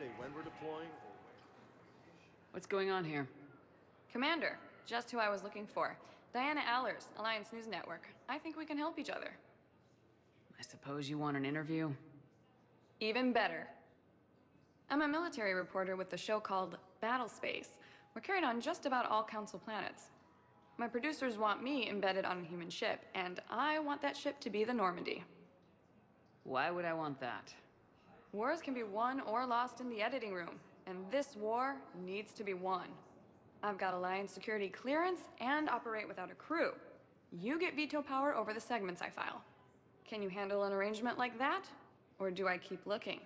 say when we're deploying? What's going on here? Commander, just who I was looking for. Diana Allers, Alliance News Network. I think we can help each other. I suppose you want an interview? Even better. I'm a military reporter with the show called Battle Space. We're carried on just about all Council planets. My producers want me embedded on a human ship, and I want that ship to be the Normandy. Why would I want that? Wars can be won or lost in the editing room, and this war needs to be won. I've got Alliance security clearance and operate without a crew. You get veto power over the segments I file. Can you handle an arrangement like that? Or do I keep looking?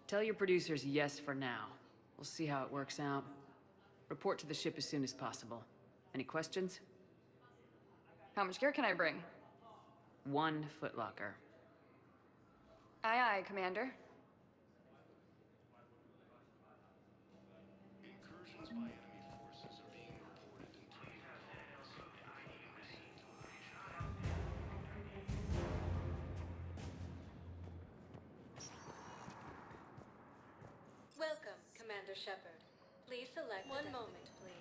Tell your producers yes for now. We'll see how it works out. Report to the ship as soon as possible. Any questions? How much gear can I bring? 1 footlocker. Aye, aye, Commander. Incursions by enemy forces are being reported in 20 minutes, including receipt Welcome, Commander Shepard. Please select one moment, please.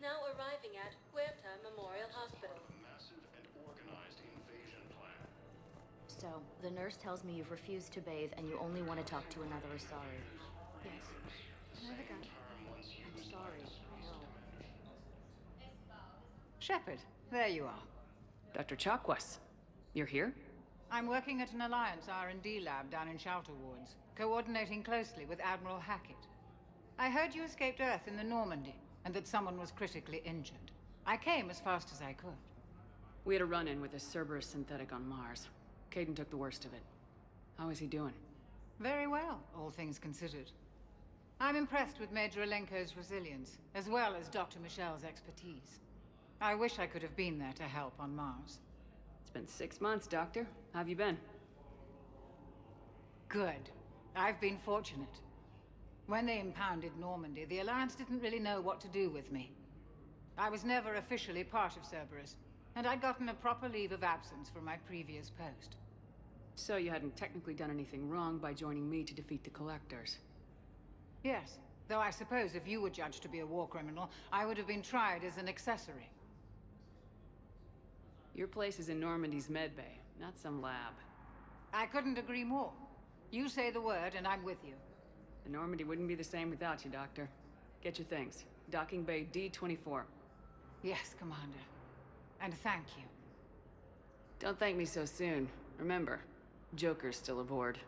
Now arriving at Huerta Memorial Hospital. a massive and organized invasion plan. So, the nurse tells me you've refused to bathe and you only want to talk to another Asari. Yes. Another guy. I'm sorry. No. Shepard, there you are. Dr. Chakwas, you're here? I'm working at an Alliance R&D lab down in Shelter Woods, coordinating closely with Admiral Hackett. I heard you escaped Earth in the Normandy, and that someone was critically injured. I came as fast as I could. We had a run-in with a Cerberus synthetic on Mars. Caden took the worst of it. How is he doing? Very well, all things considered. I'm impressed with Major Alenko's resilience, as well as Dr. Michel's expertise. I wish I could have been there to help on Mars. It's been 6 months, Doctor. How have you been? Good. I've been fortunate. When they impounded Normandy, the Alliance didn't really know what to do with me. I was never officially part of Cerberus, and I'd gotten a proper leave of absence from my previous post. So you hadn't technically done anything wrong by joining me to defeat the Collectors? Yes, though I suppose if you were judged to be a war criminal, I would have been tried as an accessory. Your place is in Normandy's medbay, not some lab. I couldn't agree more. You say the word, and I'm with you. The Normandy wouldn't be the same without you, Doctor. Get your things. Docking Bay D-24. Yes, Commander. And thank you. Don't thank me so soon. Remember, Joker's still aboard.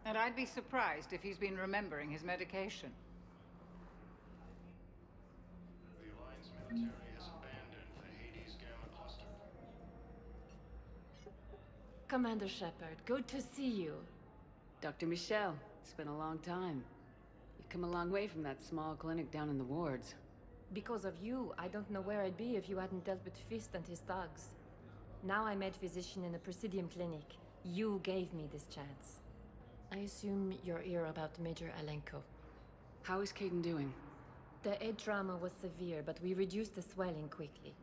And I'd be surprised if he's been remembering his medication. The Alliance military has abandoned the Hades Gamma cluster. Commander Shepard, good to see you. Dr. Michel, it's been a long time. You've come a long way from that small clinic down in the wards. Because of you, I don't know where I'd be if you hadn't dealt with Fist and his thugs. Now I'm head physician in a Presidium clinic. You gave me this chance. I assume you're here about Major Alenko. How is Caden doing? The head trauma was severe, but we reduced the swelling quickly.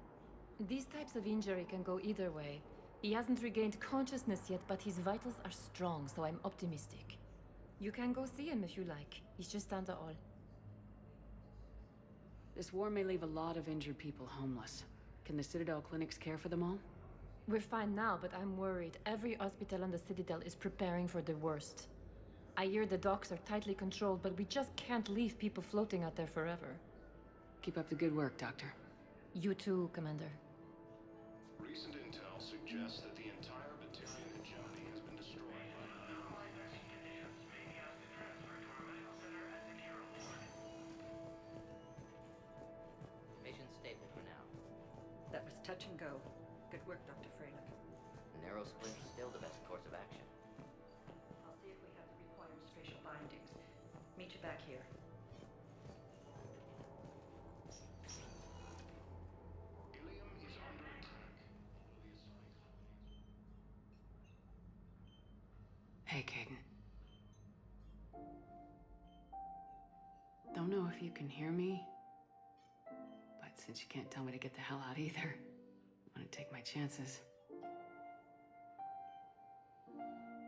These types of injury can go either way. He hasn't regained consciousness yet, but his vitals are strong, so I'm optimistic. You can go see him if you like. He's just down the hall. This war may leave a lot of injured people homeless. Can the Citadel clinics care for them all? We're fine now, but I'm worried. Every hospital on the Citadel is preparing for the worst. I hear the docks are tightly controlled, but we just can't leave people floating out there forever. Keep up the good work, Doctor. You too, Commander. Recent intel suggests that the entire Batarian hegemony has been destroyed by Mission stable for now. That was touch and go. Good work, Dr. Freilich. Narrow splint's still the best course of action. I'll see if we have the required spatial bindings. Meet you back here. Ilium is under attack. Hey, Caden. Don't know if you can hear me, but Since you can't tell me to get the hell out either, I'm gonna take my chances.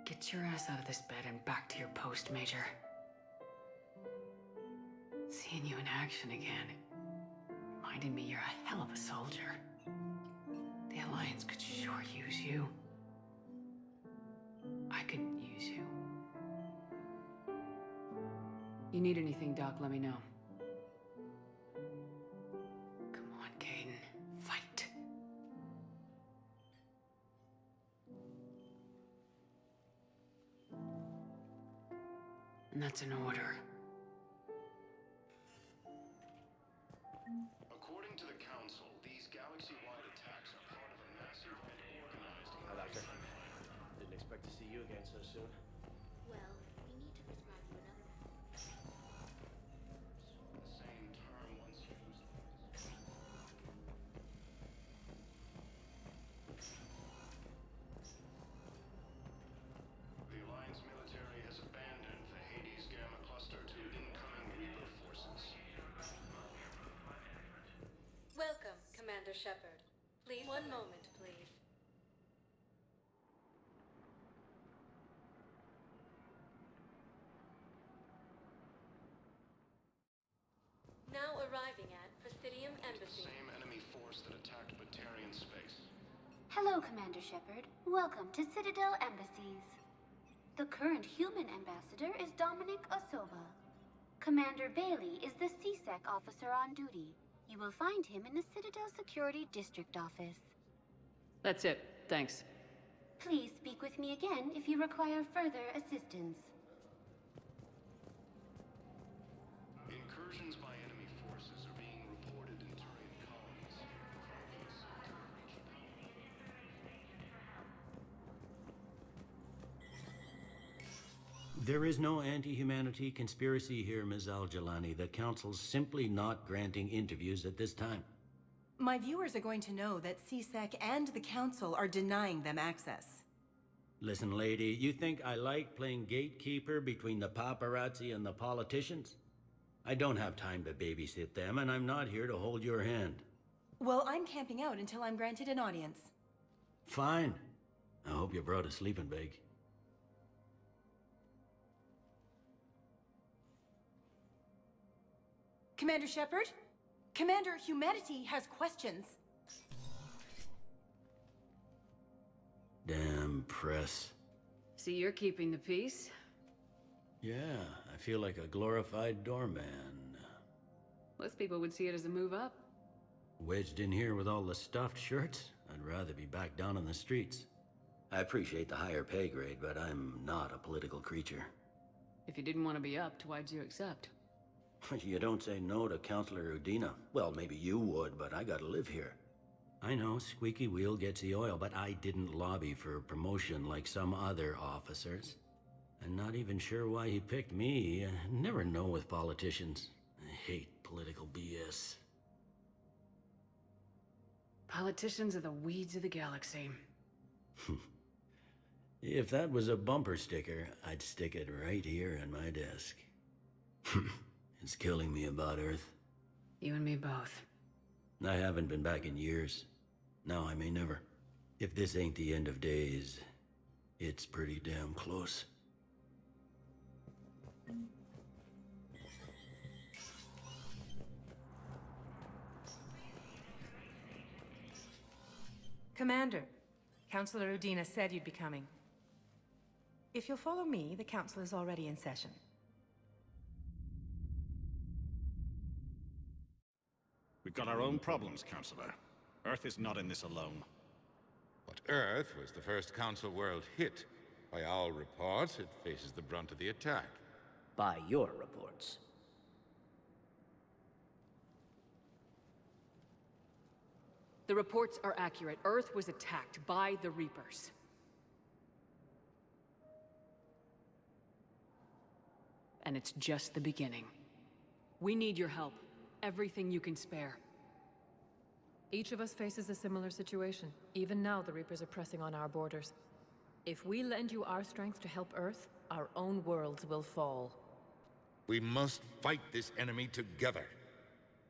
Get your ass out of this bed and back to your post, Major. Seeing you in action again, reminding me you're a hell of a soldier. The Alliance could sure use you. I could use you. You need anything, Doc, let me know. Come on, Caden. Fight. And that's an order. According to the Council, these galaxy-wide attacks are part of a massive and organized... Hi, Doctor. Didn't expect to see you again so soon. Well, we need to prescribe you another one. The same term once used... The Alliance military has abandoned the Hades Gamma Cluster to incoming Reaper forces. Welcome, Commander Shepard. Please, one moment, please. Now arriving at Presidium Embassy. Same enemy force that attacked Batarian space. Hello, Commander Shepard. Welcome to Citadel Embassies. The current human ambassador is Dominic Osova. Commander Bailey is the CSEC officer on duty. You will find him in the Citadel Security District office. That's it. Thanks. Please speak with me again if you require further assistance. Incursions by enemy forces are being reported in Turian colonies. There is no anti-humanity conspiracy here, Ms. Al-Jalani. The Council's simply not granting interviews at this time. My viewers are going to know that CSEC and the Council are denying them access. Listen, lady, you think I like playing gatekeeper between the paparazzi and the politicians? I don't have time to babysit them, and I'm not here to hold your hand. Well, I'm camping out until I'm granted an audience. Fine. I hope you brought a sleeping bag. Commander Shepard? Commander, humanity has questions. Damn press. See, you're keeping the peace. Yeah, I feel like a glorified doorman. Most people would see it as a move up. Wedged in here with all the stuffed shirts, I'd rather be back down on the streets. I appreciate the higher pay grade, but I'm not a political creature. If you didn't want to be upped, why'd you accept? You don't say no to Counselor Udina. Well, maybe you would, but I gotta live here. I know, squeaky wheel gets the oil, but I didn't lobby for promotion like some other officers. I'm not even sure why he picked me. Never know with politicians. I hate political BS. Politicians are the weeds of the galaxy. If that was a bumper sticker, I'd stick it right here on my desk. It's killing me about Earth. You and me both. I haven't been back in years. Now I may never. If this ain't the end of days, it's pretty damn close. Commander, Counselor Udina said you'd be coming. If you'll follow me, the council is already in session. We've got our own problems, Counselor. Earth is not in this alone. But Earth was the first Council world hit. By all reports, it faces the brunt of the attack. By your reports. The reports are accurate. Earth was attacked by the Reapers. And it's just the beginning. We need your help. Everything you can spare. Each of us faces a similar situation. Even now, the Reapers are pressing on our borders. If we lend you our strength to help Earth, our own worlds will fall. We must fight this enemy together.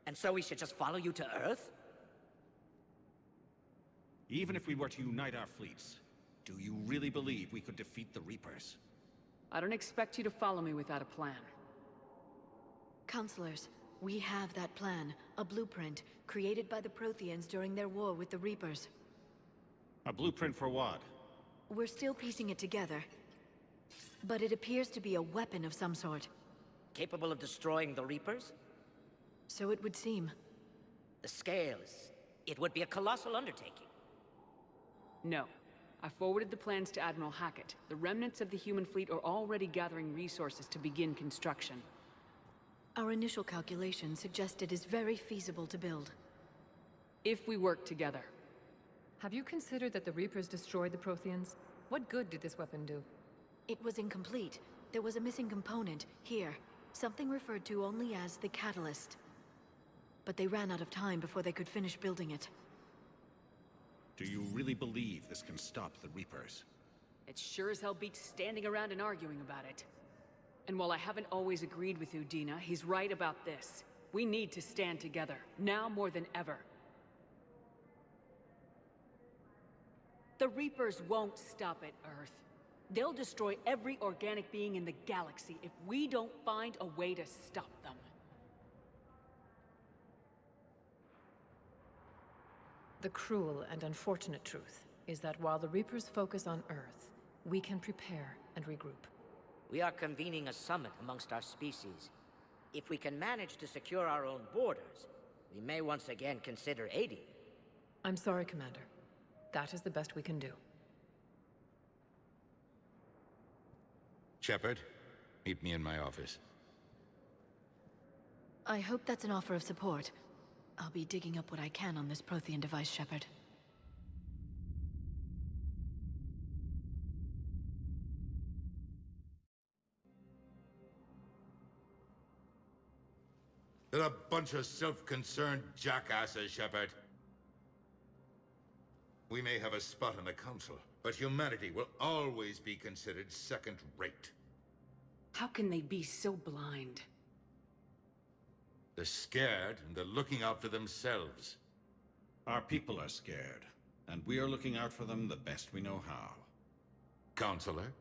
And so we should just follow you to Earth? Even if we were to unite our fleets, do you really believe we could defeat the Reapers? I don't expect you to follow me without a plan. Counselors, we have that plan. A blueprint, created by the Protheans during their war with the Reapers. A blueprint for what? We're still piecing it together. But it appears to be a weapon of some sort. Capable of destroying the Reapers? So it would seem. The scales. It would be a colossal undertaking. No. I forwarded the plans to Admiral Hackett. The remnants of the human fleet are already gathering resources to begin construction. Our initial calculations suggest it is very feasible to build. If we work together. Have you considered that the Reapers destroyed the Protheans? What good did this weapon do? It was incomplete. There was a missing component, here. Something referred to only as the catalyst. But they ran out of time before they could finish building it. Do you really believe this can stop the Reapers? It sure as hell beats standing around and arguing about it. And while I haven't always agreed with Udina, he's right about this. We need to stand together, now more than ever. The Reapers won't stop at Earth. They'll destroy every organic being in the galaxy if we don't find a way to stop them. The cruel and unfortunate truth is that while the Reapers focus on Earth, we can prepare and regroup. We are convening a summit amongst our species. If we can manage to secure our own borders, we may once again consider aiding. I'm sorry, Commander. That is the best we can do. Shepard, meet me in my office. I hope that's an offer of support. I'll be digging up what I can on this Prothean device, Shepard. They're a bunch of self-concerned jackasses, Shepard. We may have a spot on the Council, but humanity will always be considered second-rate. How can they be so blind? They're scared, and they're looking out for themselves. Our people are scared, and we are looking out for them the best we know how. Counselor?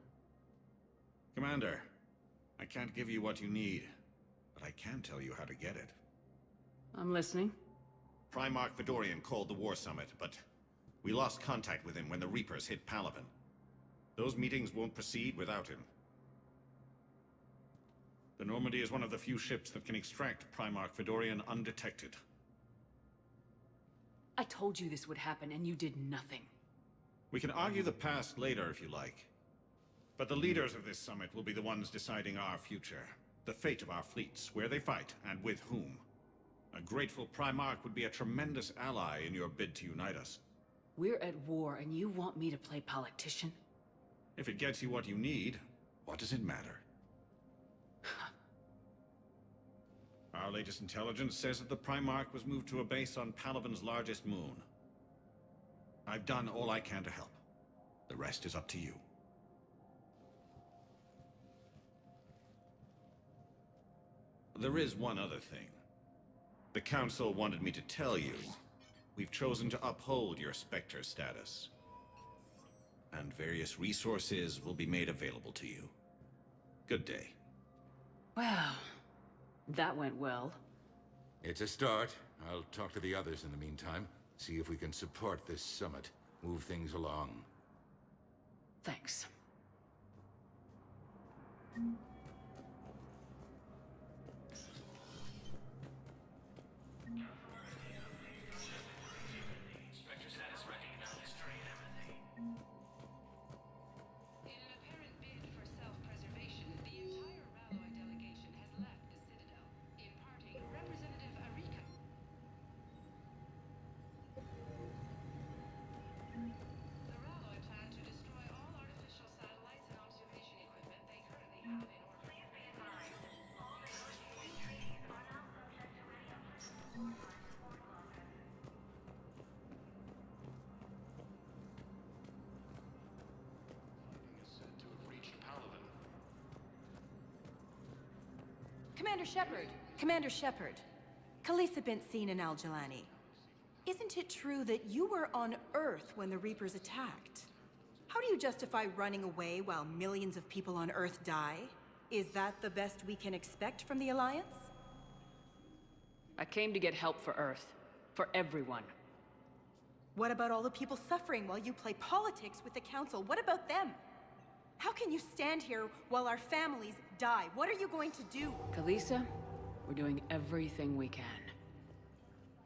Commander, I can't give you what you need, but I can tell you how to get it. I'm listening. Primarch Fedorian called the War Summit, but we lost contact with him when the Reapers hit Palaven. Those meetings won't proceed without him. The Normandy is one of the few ships that can extract Primarch Fedorian undetected. I told you this would happen, and you did nothing. We can argue the past later if you like. But the leaders of this summit will be the ones deciding our future. The fate of our fleets, where they fight, and with whom. A grateful Primarch would be a tremendous ally in your bid to unite us. We're at war, and you want me to play politician? If it gets you what you need, what does it matter? Our latest intelligence says that the Primarch was moved to a base on Palaven's largest moon. I've done all I can to help. The rest is up to you. There is one other thing. The Council wanted me to tell you, we've chosen to uphold your Spectre status. And various resources will be made available to you. Good day. Well, that went well. It's a start. I'll talk to the others in the meantime. See if we can support this summit. Move things along. Thanks. Commander Shepard! Commander Shepard! Khaleesa bint Sin and Al-Jalani. Isn't it true that you were on Earth when the Reapers attacked? How do you justify running away while millions of people on Earth die? Is that the best we can expect from the Alliance? I came to get help for Earth. For everyone. What about all the people suffering while you play politics with the Council? What about them? How can you stand here while our families die? What are you going to do? Khaleesa, we're doing everything we can.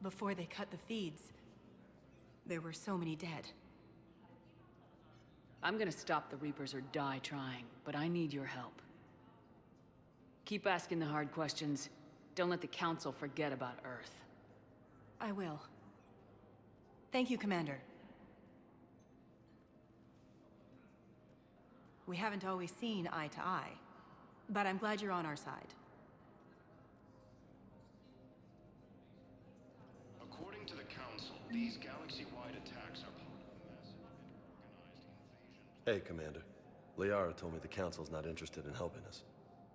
Before they cut the feeds, there were so many dead. I'm gonna stop the Reapers or die trying, but I need your help. Keep asking the hard questions. Don't let the Council forget about Earth. I will. Thank you, Commander. We haven't always seen eye to eye, but I'm glad you're on our side. According to the Council, these galaxy-wide attacks are part of a massive and organized invasion. Hey, Commander. Liara told me the Council's not interested in helping us.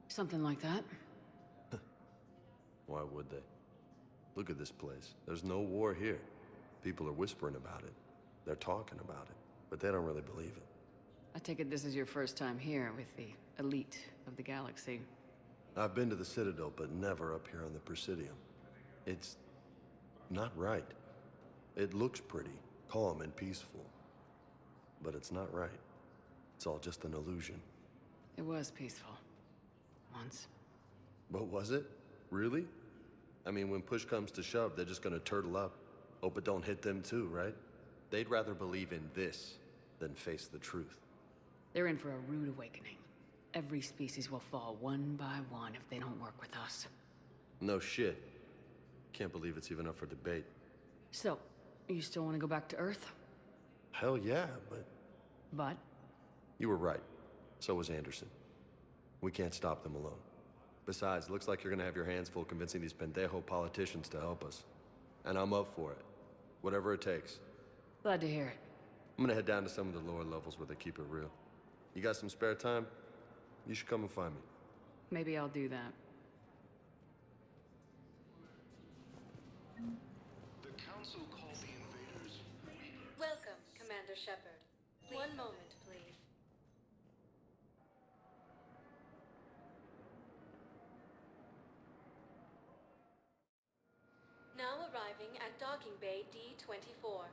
Something like that. Why would they? Look at this place. There's no war here. People are whispering about it. They're talking about it, but they don't really believe it. I take it this is your first time here with the elite of the galaxy. I've been to the Citadel, but never up here on the Presidium. It's not right. It looks pretty, calm and peaceful, but it's not right. It's all just an illusion. It was peaceful. Once. But was it? Really? I mean, when push comes to shove, they're just gonna turtle up. Hope it don't hit them too, right? They'd rather believe in this than face the truth. They're in for a rude awakening. Every species will fall one by one if they don't work with us. No shit. Can't believe it's even up for debate. So, you still want to go back to Earth? Hell yeah, but... But? You were right. So was Anderson. We can't stop them alone. Besides, looks like you're gonna have your hands full convincing these pendejo politicians to help us. And I'm up for it. Whatever it takes. Glad to hear it. I'm gonna head down to some of the lower levels where they keep it real. You got some spare time? You should come and find me. Maybe I'll do that. The Council called the invaders Reapers. Welcome, Commander Shepard. One moment, please. Now arriving at Docking Bay D-24.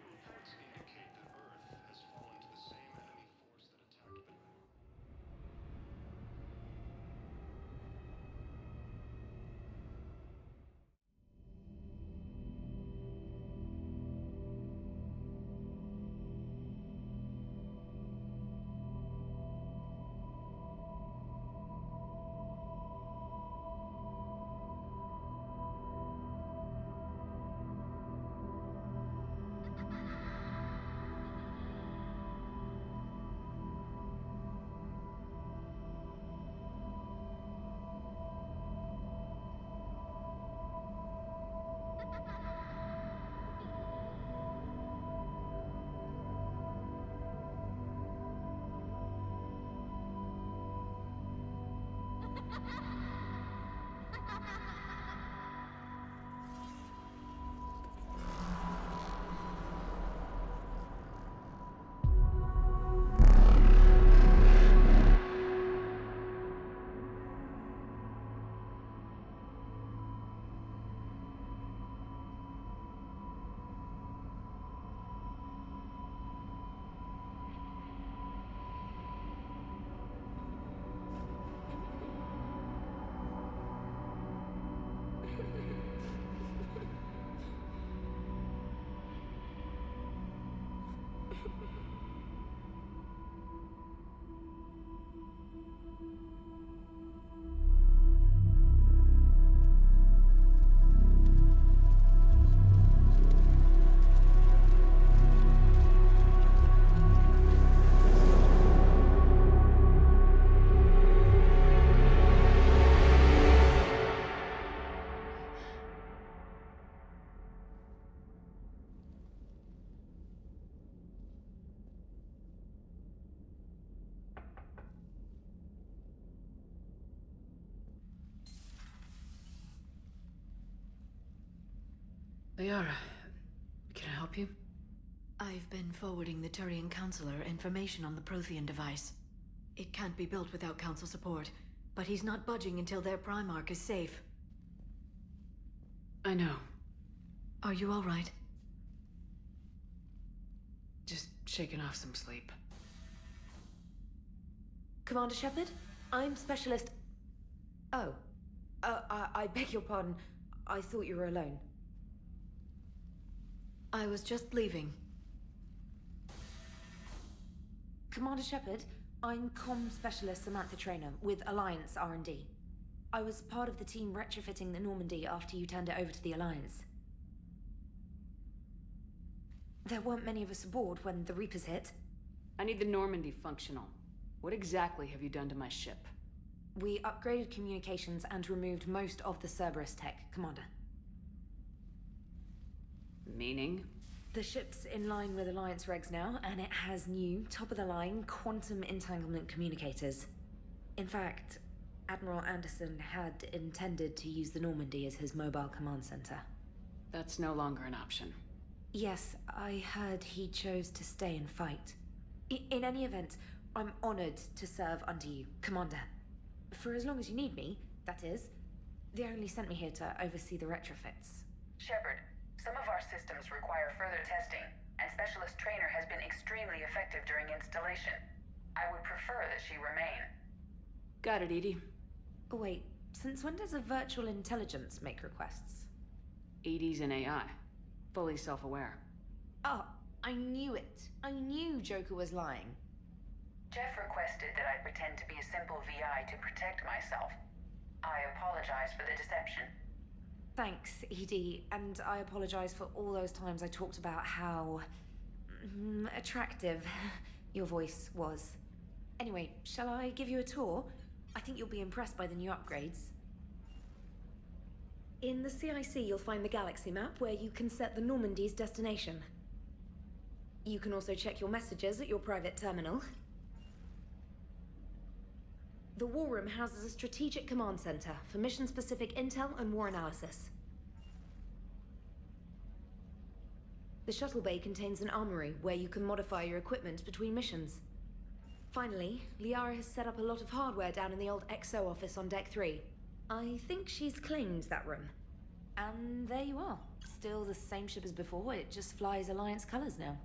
Reports indicate that Earth has fallen to the same enemy force that attacked Bethel. Liara, can I help you? I've been forwarding the Turian Counselor information on the Prothean device. It can't be built without Council support, but he's not budging until their Primarch is safe. I know. Are you all right? Just shaking off some sleep. Commander Shepard, I'm Specialist... Oh. I beg your pardon. I thought you were alone. I was just leaving. Commander Shepard, I'm Comm Specialist Samantha Traynor with Alliance R&D. I was part of the team retrofitting the Normandy after you turned it over to the Alliance. There weren't many of us aboard when the Reapers hit. I need the Normandy functional. What exactly have you done to my ship? We upgraded communications and removed most of the Cerberus tech, Commander. Meaning? The ship's in line with Alliance regs now, and it has new, top-of-the-line, quantum entanglement communicators. In fact, Admiral Anderson had intended to use the Normandy as his mobile command center. That's no longer an option. Yes, I heard he chose to stay and fight. In any event, I'm honored to serve under you, Commander. For as long as you need me, that is. They only sent me here to oversee the retrofits. Shepard, some of our systems require further testing, and Specialist Traynor has been extremely effective during installation. I would prefer that she remain. Got it, Edie. Oh, wait, since when does a virtual intelligence make requests? Edie's an AI. Fully self-aware. Oh, I knew it. I knew Joker was lying. Jeff requested that I pretend to be a simple VI to protect myself. I apologize for the deception. Thanks, Edie, and I apologize for all those times I talked about how... attractive your voice was. Anyway, shall I give you a tour? I think you'll be impressed by the new upgrades. In the CIC, you'll find the galaxy map where you can set the Normandy's destination. You can also check your messages at your private terminal. The War Room houses a strategic command center for mission-specific intel and war analysis. The shuttle bay contains an armory where you can modify your equipment between missions. Finally, Liara has set up a lot of hardware down in the old XO office on Deck 3. I think she's claimed that room. And there you are. Still the same ship as before, it just flies Alliance colors now.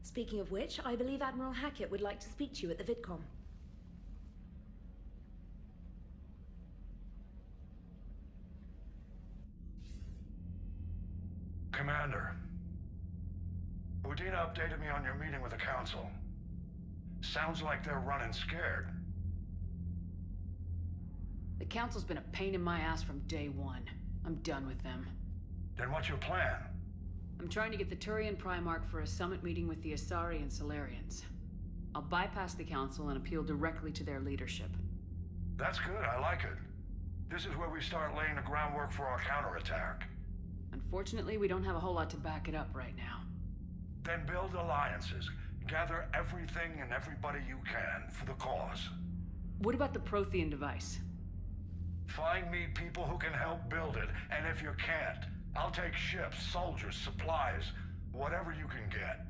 Speaking of which, I believe Admiral Hackett would like to speak to you at the VidCom. Commander, Udina updated me on your meeting with the Council. Sounds like they're running scared. The Council's been a pain in my ass from day one. I'm done with them. Then what's your plan? I'm trying to get the Turian Primarch for a summit meeting with the Asari and Solarians. I'll bypass the Council and appeal directly to their leadership. That's good, I like it. This is where we start laying the groundwork for our counterattack. Unfortunately, we don't have a whole lot to back it up right now. Then build alliances. Gather everything and everybody you can for the cause. What about the Prothean device? Find me people who can help build it, and if you can't, I'll take ships, soldiers, supplies, whatever you can get.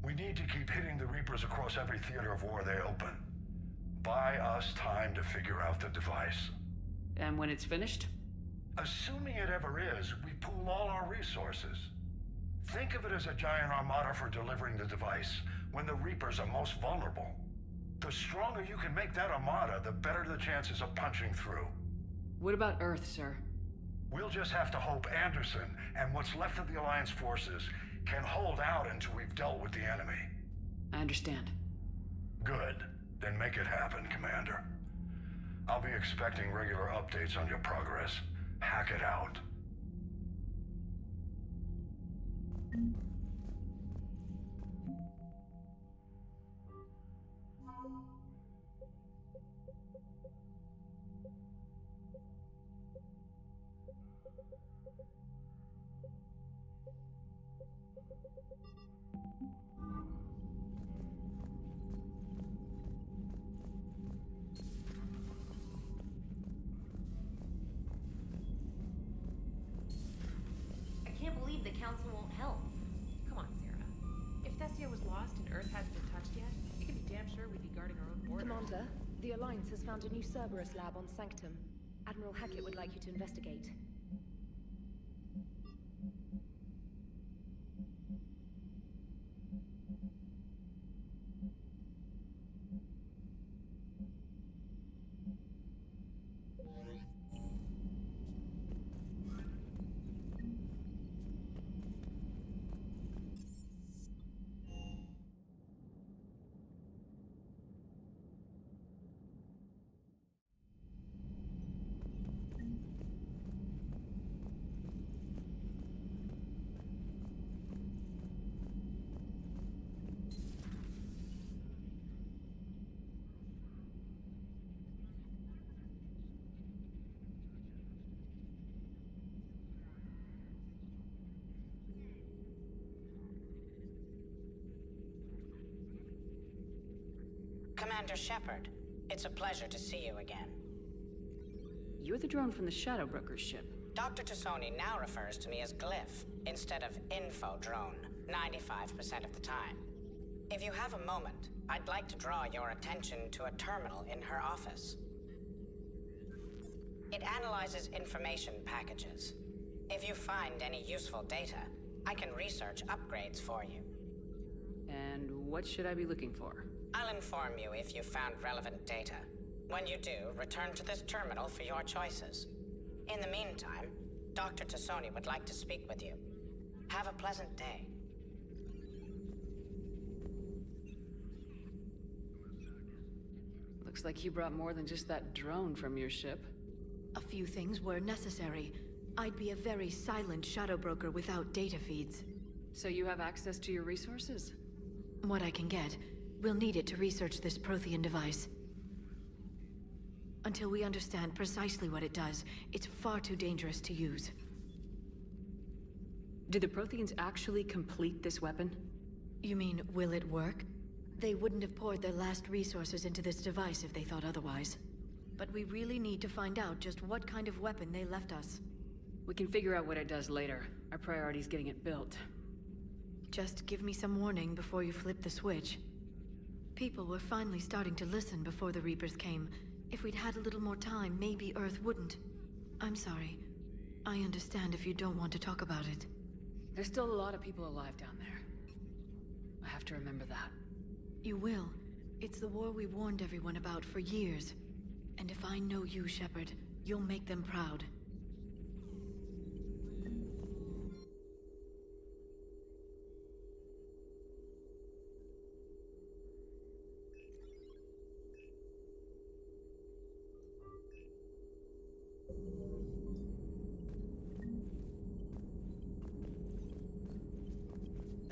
We need to keep hitting the Reapers across every theater of war they open. Buy us time to figure out the device. And when it's finished? Assuming it ever is, we pool all our resources. Think of it as a giant armada for delivering the device, when the Reapers are most vulnerable. The stronger you can make that armada, the better the chances of punching through. What about Earth, sir? We'll just have to hope Anderson and what's left of the Alliance forces can hold out until we've dealt with the enemy. I understand. Good. Then make it happen, Commander. I'll be expecting regular updates on your progress. Hack it out. the Council won't help. Come on, Sarah. If Thessia was lost and Earth hadn't been touched yet, you can be damn sure we'd be guarding our own borders. Commander, the Alliance has found a new Cerberus lab on Sanctum. Admiral Hackett would like you to investigate. Commander Shepard, it's a pleasure to see you again. You're the drone from the Shadow Broker's ship. Dr. Tassoni now refers to me as Glyph instead of Info Drone, 95% of the time. If you have a moment, I'd like to draw your attention to a terminal in her office. It analyzes information packages. If you find any useful data, I can research upgrades for you. And what should I be looking for? I'll inform you if you found relevant data. When you do, return to this terminal for your choices. In the meantime, Dr. Tassoni would like to speak with you. Have a pleasant day. Looks like you brought more than just that drone from your ship. A few things were necessary. I'd be a very silent Shadow Broker without data feeds. So you have access to your resources? What I can get. We'll need it to research this Prothean device. Until we understand precisely what it does, it's far too dangerous to use. Did the Protheans actually complete this weapon? You mean, will it work? They wouldn't have poured their last resources into this device if they thought otherwise. But we really need to find out just what kind of weapon they left us. We can figure out what it does later. Our priority's getting it built. Just give me some warning before you flip the switch. People were finally starting to listen before the Reapers came. If we'd had a little more time, maybe Earth wouldn't. I'm sorry. I understand if you don't want to talk about it. There's still a lot of people alive down there. I have to remember that. You will. It's the war we warned everyone about for years. And if I know you, Shepard, you'll make them proud.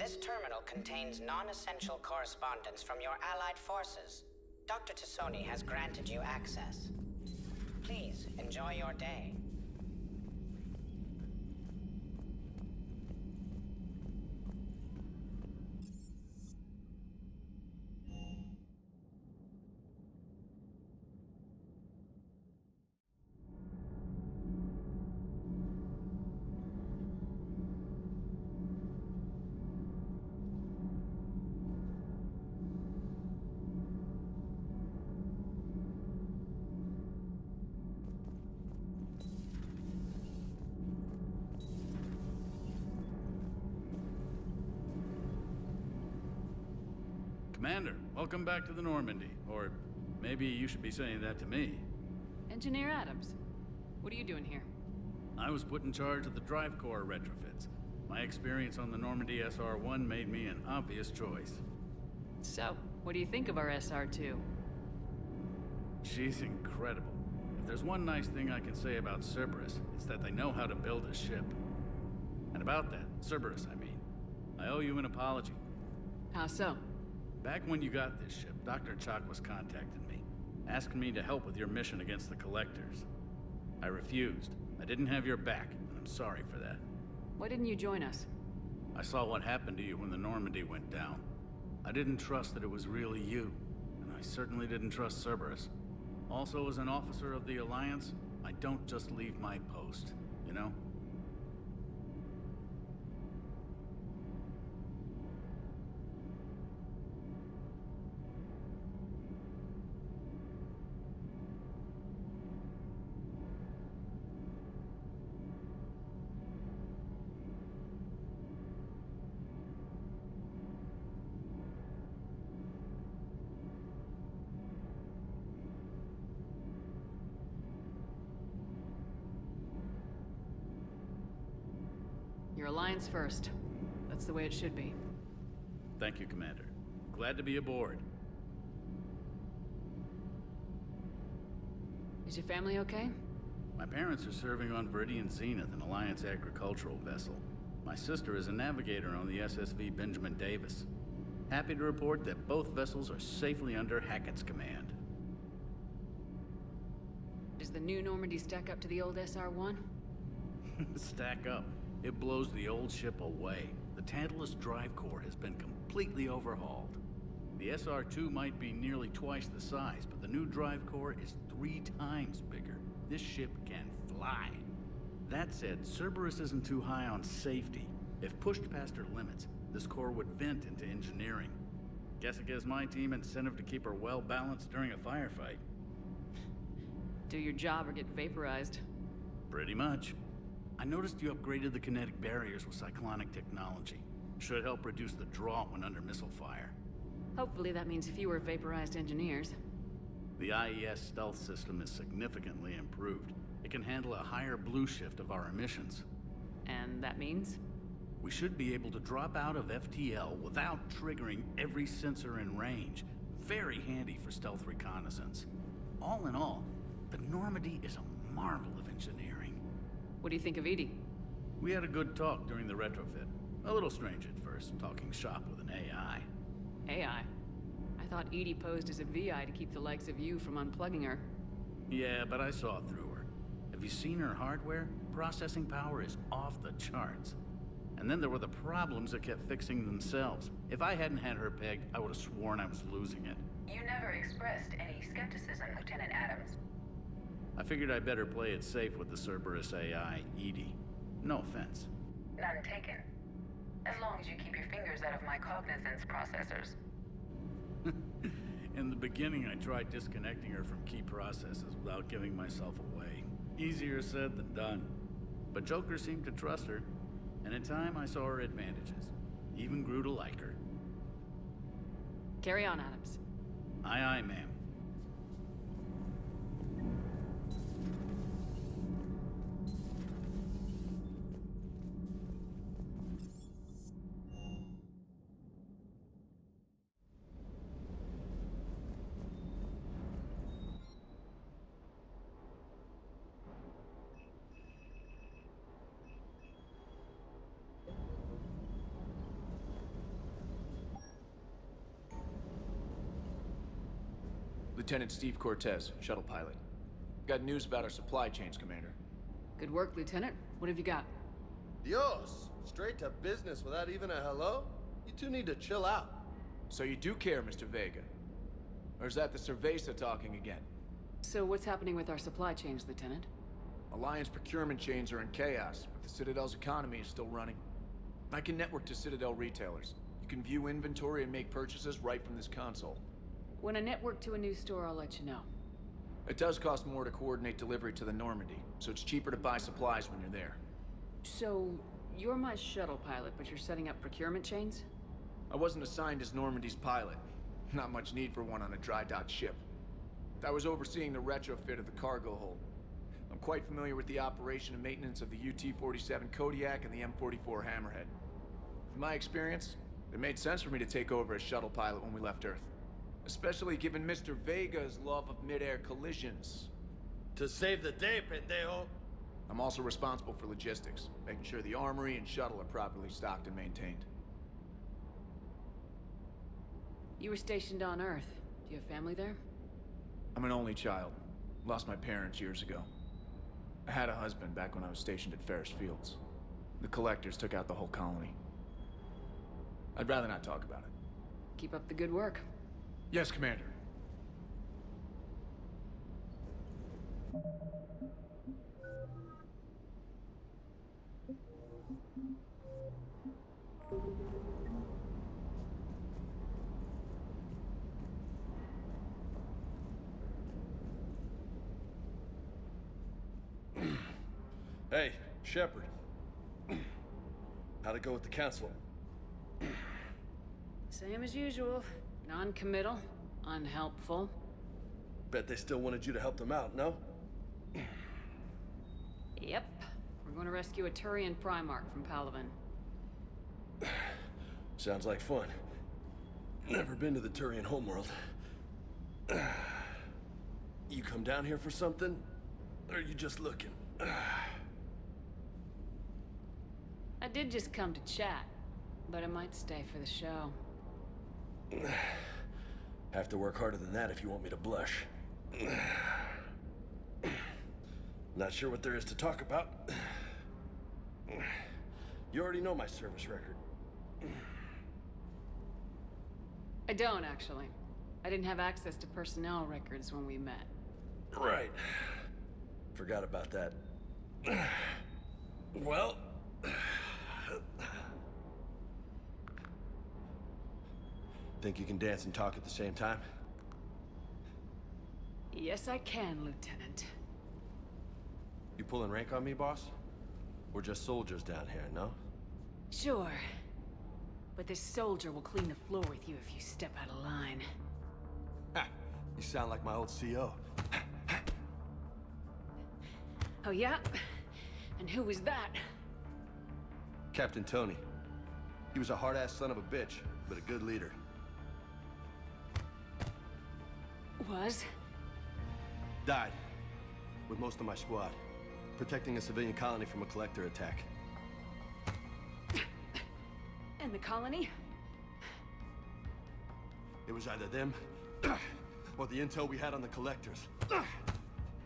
This terminal contains non-essential correspondence from your allied forces. Dr. Tassoni has granted you access. Please, enjoy your day. Commander, welcome back to the Normandy. Or maybe you should be saying that to me. Engineer Adams, what are you doing here? I was put in charge of the drive core retrofits. My experience on the Normandy SR-1 made me an obvious choice. So, what do you think of our SR-2? She's incredible. If there's one nice thing I can say about Cerberus, it's that they know how to build a ship. And about that, Cerberus, I mean, I owe you an apology. How so? Back when you got this ship, Dr. Chalk was contacting me, asking me to help with your mission against the Collectors. I refused. I didn't have your back, and I'm sorry for that. Why didn't you join us? I saw what happened to you when the Normandy went down. I didn't trust that it was really you, and I certainly didn't trust Cerberus. Also, as an officer of the Alliance, I don't just leave my post, you know? Your alliance first. That's the way it should be. Thank you, Commander. Glad to be aboard. Is your family okay? My parents are serving on Viridian Zenith, an Alliance agricultural vessel. My sister is a navigator on the SSV Benjamin Davis. Happy to report that both vessels are safely under Hackett's command. Does the new Normandy stack up to the old SR-1? Stack up. It blows the old ship away. The Tantalus drive core has been completely overhauled. The SR-2 might be nearly twice the size, but the new drive core is 3 times bigger. This ship can fly. That said, Cerberus isn't too high on safety. If pushed past her limits, this core would vent into engineering. Guess it gives my team incentive to keep her well-balanced during a firefight. Do your job or get vaporized. Pretty much. I noticed you upgraded the kinetic barriers with cyclonic technology. Should help reduce the draw when under missile fire. Hopefully that means fewer vaporized engineers. The IES stealth system is significantly improved. It can handle a higher blue shift of our emissions. And that means? We should be able to drop out of FTL without triggering every sensor in range. Very handy for stealth reconnaissance. All in all, the Normandy is a marvel of engineering. What do you think of Edie? We had a good talk during the retrofit. A little strange at first, talking shop with an AI. AI? I thought Edie posed as a VI to keep the likes of you from unplugging her. Yeah, but I saw through her. Have you seen her hardware? Processing power is off the charts. And then there were the problems that kept fixing themselves. If I hadn't had her pegged, I would have sworn I was losing it. You never expressed any skepticism, Lieutenant Adams. I figured I'd better play it safe with the Cerberus AI, Edie. No offense. None taken. As long as you keep your fingers out of my cognizance processors. In the beginning, I tried disconnecting her from key processes without giving myself away. Easier said than done. But Joker seemed to trust her, and in time I saw her advantages. Even grew to like her. Carry on, Adams. Aye, aye, ma'am. Lieutenant Steve Cortez, shuttle pilot. Got news about our supply chains, Commander. Good work, Lieutenant. What have you got? Dios! Straight to business without even a hello? You two need to chill out. So you do care, Mr. Vega? Or is that the Cerveza talking again? So what's happening with our supply chains, Lieutenant? Alliance procurement chains are in chaos, but the Citadel's economy is still running. I can network to Citadel retailers. You can view inventory and make purchases right from this console. When I network to a new store, I'll let you know. It does cost more to coordinate delivery to the Normandy, so it's cheaper to buy supplies when you're there. So, you're my shuttle pilot, but you're setting up procurement chains? I wasn't assigned as Normandy's pilot. Not much need for one on a dry dock ship. I was overseeing the retrofit of the cargo hold. I'm quite familiar with the operation and maintenance of the UT-47 Kodiak and the M44 Hammerhead. With my experience, it made sense for me to take over as shuttle pilot when we left Earth. Especially given Mr. Vega's love of mid-air collisions. To save the day, pendejo! I'm also responsible for logistics, making sure the armory and shuttle are properly stocked and maintained. You were stationed on Earth. Do you have family there? I'm an only child. Lost my parents years ago. I had a husband back when I was stationed at Ferris Fields. The collectors took out the whole colony. I'd rather not talk about it. Keep up the good work. Yes, Commander. Hey, Shepard. How'd it go with the council? Same as usual. Non-committal, unhelpful. Bet they still wanted you to help them out, no? Yep. We're going to rescue a Turian Primarch from Palaven. Sounds like fun. Never been to the Turian homeworld. You come down here for something? Or are you just looking? I did just come to chat, but I might stay for the show. Have to work harder than that if you want me to blush. Not sure what there is to talk about. You already know my service record. I don't, actually. I didn't have access to personnel records when we met. Right. Forgot about that. Well... Think you can dance and talk at the same time? Yes, I can, Lieutenant. You pulling rank on me, boss? We're just soldiers down here, no? Sure. But this soldier will clean the floor with you if you step out of line. Ha! You sound like my old CO. Oh, yeah? And who was that? Captain Tony. He was a hard-ass son of a bitch, but a good leader. Was? Died. With most of my squad. Protecting a civilian colony from a collector attack. And the colony? It was either them, or the intel we had on the collectors.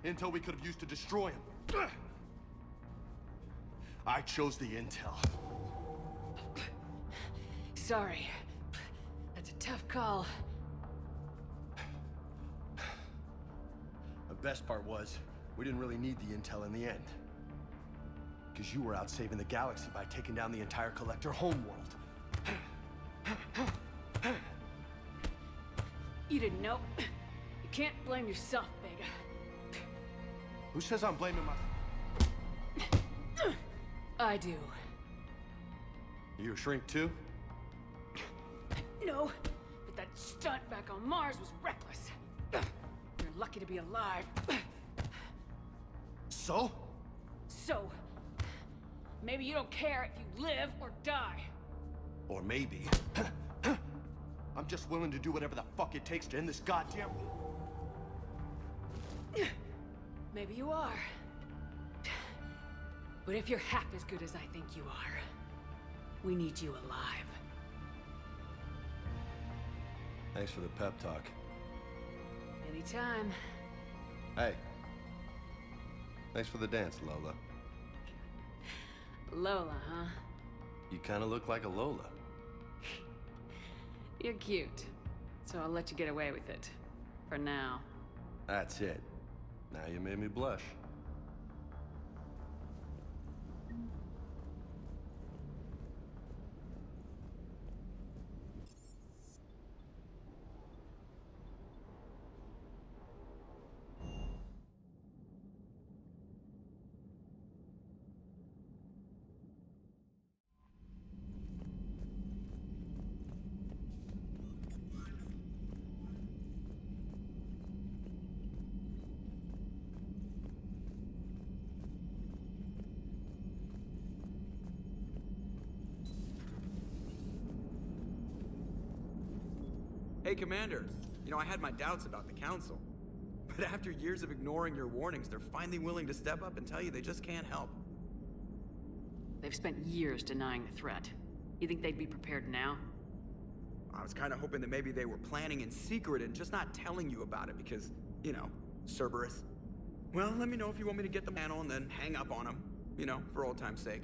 Intel we could have used to destroy them. I chose the intel. Sorry. That's a tough call. The best part was, we didn't really need the intel in the end. Because you were out saving the galaxy by taking down the entire collector homeworld. You didn't know. You can't blame yourself, Vega. Who says I'm blaming my... I do. You a shrink too? No, but that stunt back on Mars was reckless. You're lucky to be alive. So? So, maybe you don't care if you live or die. Or maybe... I'm just willing to do whatever the fuck it takes to end this goddamn... Maybe you are. But if you're half as good as I think you are, we need you alive. Thanks for the pep talk. Anytime. Hey. Thanks for the dance, Lola. Lola, huh? You kind of look like a Lola. You're cute, so I'll let you get away with it. For now. That's it. Now you made me blush. Hey, Commander. You know, I had my doubts about the Council. But after years of ignoring your warnings, they're finally willing to step up and tell you they just can't help. They've spent years denying the threat. You think they'd be prepared now? I was kind of hoping that maybe they were planning in secret and just not telling you about it because, you know, Cerberus. Well, let me know if you want me to get the panel and then hang up on them. You know, for old time's sake.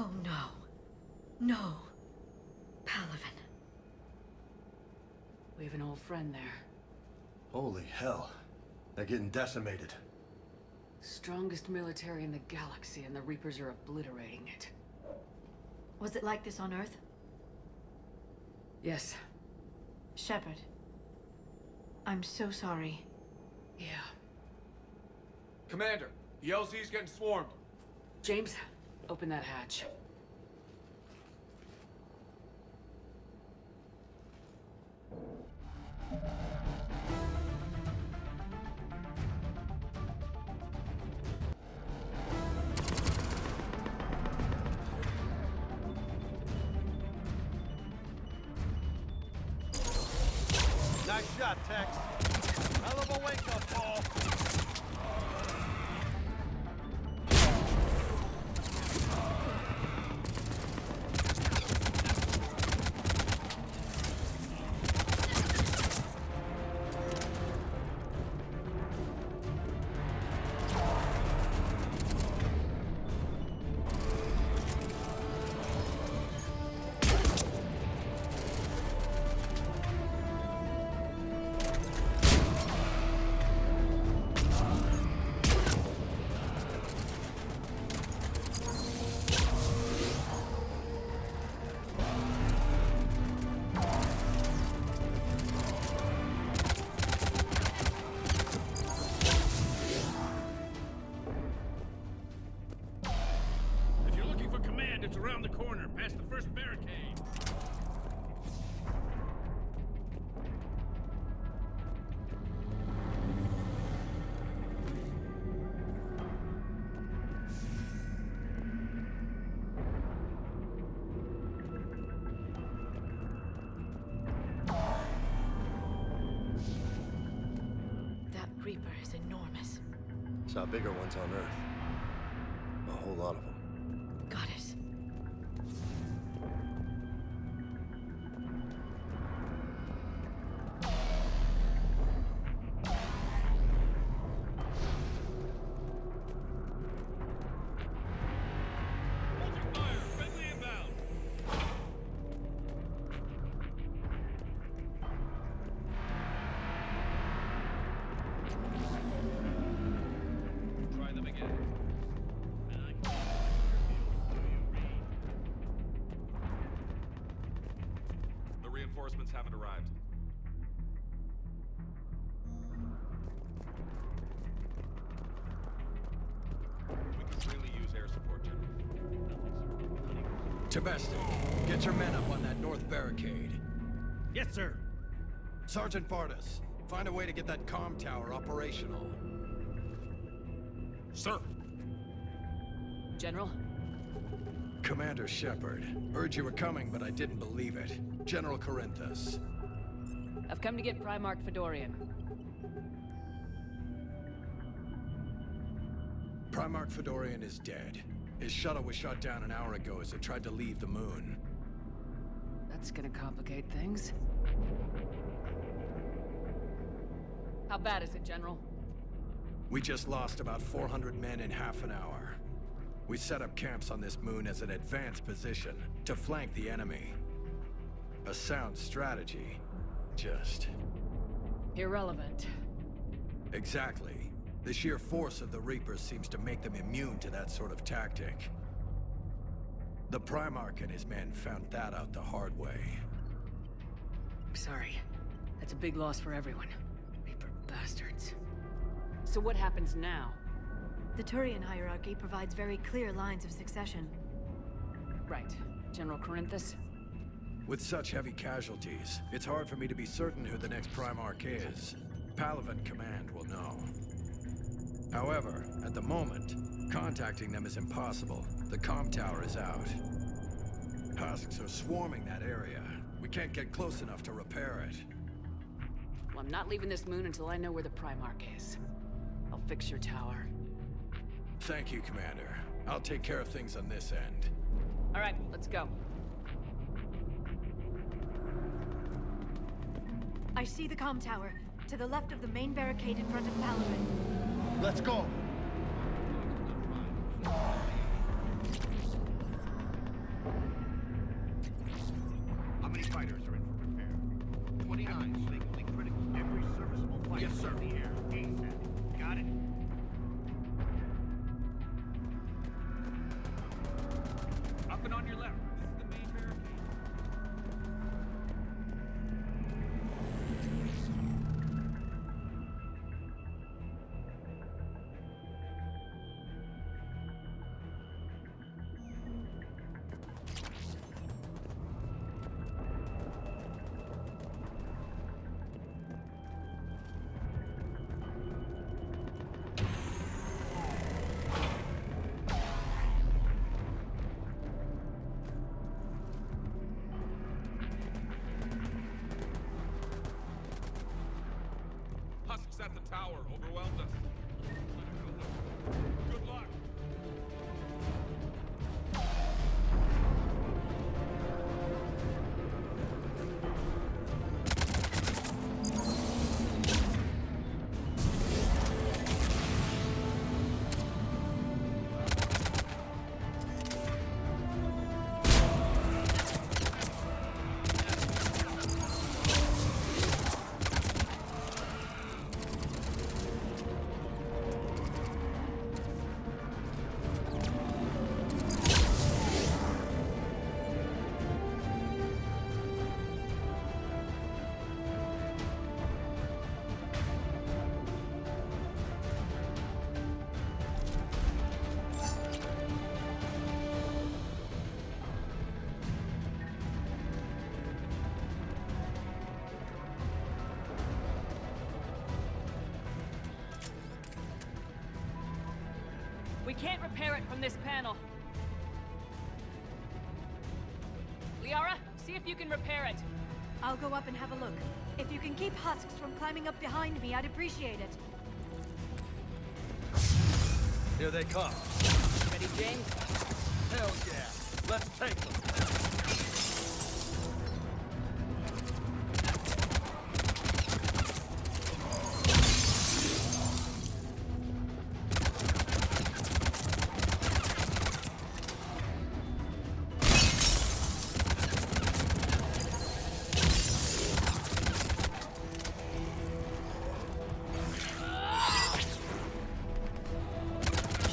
Oh no. No. Palaven. We have an old friend there. Holy hell. They're getting decimated. Strongest military in the galaxy, and the Reapers are obliterating it. Was it like this on Earth? Yes. Shepard. I'm so sorry. Yeah. Commander, the LZ's getting swarmed. James, open that hatch. Nice shot, Tex. Hell of a wake-up call. It's around the corner, past the first barricade. That Reaper is enormous. Saw bigger ones on Earth. A whole lot of them. Got it. Reinforcements haven't arrived. We could really use air support, General. Tabestic, get your men up on that north barricade. Yes, sir. Sergeant Bardas, find a way to get that comm tower operational. Sir. General? Commander Shepard. Heard you were coming, but I didn't believe it. General Corinthus. I've come to get Primarch Fedorian. Primarch Fedorian is dead. His shuttle was shot down an hour ago as it tried to leave the moon. That's gonna complicate things. How bad is it, General? We just lost about 400 men in half an hour. We set up camps on this moon as an advanced position to flank the enemy. A sound strategy. Just... irrelevant. Exactly. The sheer force of the Reapers seems to make them immune to that sort of tactic. The Primarch and his men found that out the hard way. I'm sorry. That's a big loss for everyone. Reaper bastards. So what happens now? The Turian hierarchy provides very clear lines of succession. Right. General Corinthus? With such heavy casualties, it's hard for me to be certain who the next Primarch is. Palaven Command will know. However, at the moment, contacting them is impossible. The comm tower is out. Husks are swarming that area. We can't get close enough to repair it. Well, I'm not leaving this moon until I know where the Primarch is. I'll fix your tower. Thank you, Commander. I'll take care of things on this end. All right, let's go. I see the comm tower, to the left of the main barricade in front of Palaven. Let's go. fighters are in for repair. 29, singularly critical. Every serviceable fighter in the air. ASAP. Got it? Up and on your left. This is the main barricade. Husks at the tower overwhelmed us. Good luck. We can't repair it from this panel. Liara, see if you can repair it. I'll go up and have a look. If you can keep husks from climbing up behind me, I'd appreciate it. Here they come. Ready, James? Hell yeah. Let's take them.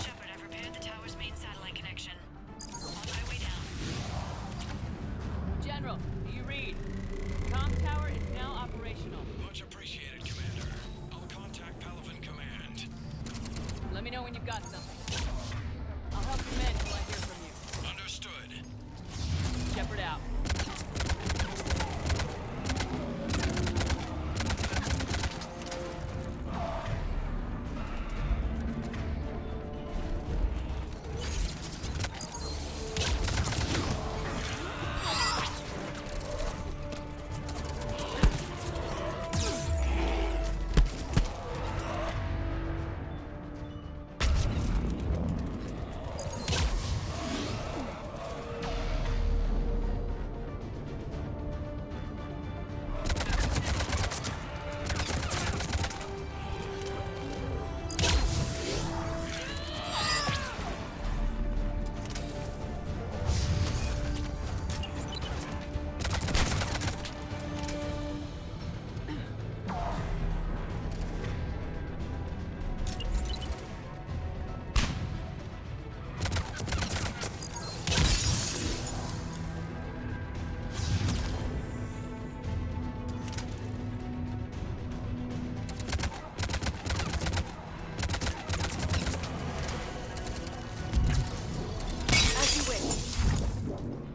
Shepard, I've repaired the tower's main satellite connection. On my way down. General, do you read? Comm tower is now operational. Much appreciated, Commander. I'll contact Palaven Command. Let me know when you've got something. I'll help you men until I hear from you. Understood. Shepard out.